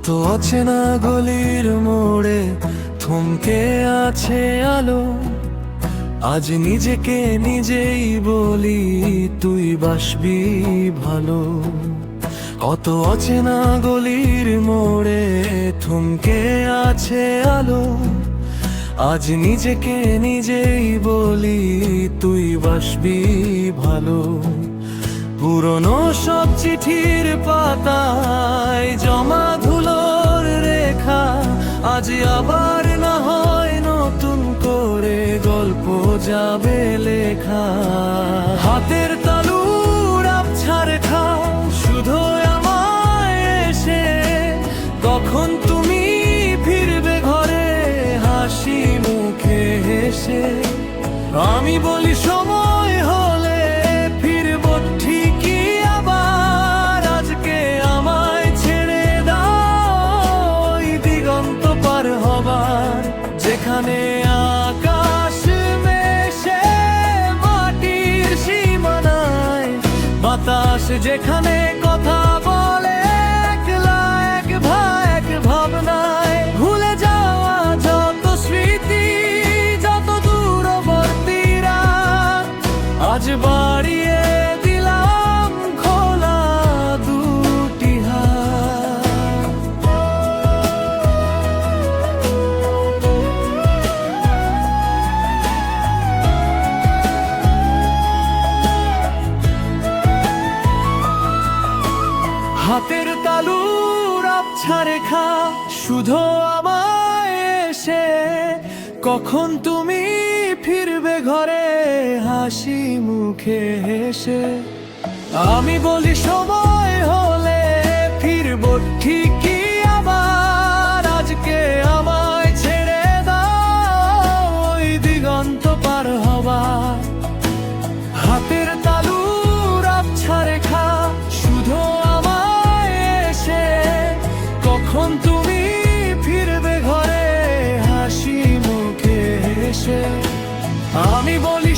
কত অচেনা গলির মোড়ে থমকে আছে আলো, আজ নিজেকে নিজেই বলি তুই বাসবি ভালো। কত অচেনা গলির মোড়ে থমকে আছে আলো, আজ নিজেকে নিজেই বলি তুই বাসবি ভালো। পুরনো সব চিঠির পাতায় জমা ধুলোর রেখা, আজ আবার না হয় নতুন করে গল্প যাবে লেখা। হাতের তালুর আবছা রেখা শুধু আমায় এসে, কখন তুমি ফিরবে ঘরে হাসি মুখে হেসে। আমি বলি সময় হলে ফিরবো ঠিকই আবার, আজকে আমায় ছেড়ে দাও ওই দিগন্ত পার হবার, যেখানে আকাশ মেশে মাটির সীমানায়, বাতাস যেখানে কথা বলে একলা এক ভাবনায়। ভুলে যাওয়া যত স্মৃতি, যত দূরবর্তী রাত, আজ বাড়িয়ে দিলাম খোলা দুটি হাত। হাতের তালুর আবছা রেখা শুধু আমায় এসে, কখন তুমি ফিরবে ঘরে হাসি মুখে হেসে। আমি বলি সময় হলে ফিরবো ঠিকই আবার, আজকে আমায় ছেড়ে দাও ওই দিগন্ত পার হবার। হাতের তালুর আবছা রেখা শুধু আমায় এসে, কখন তুমি ফিরবে ঘরে হাসি মুখে হেসে। আমি বলি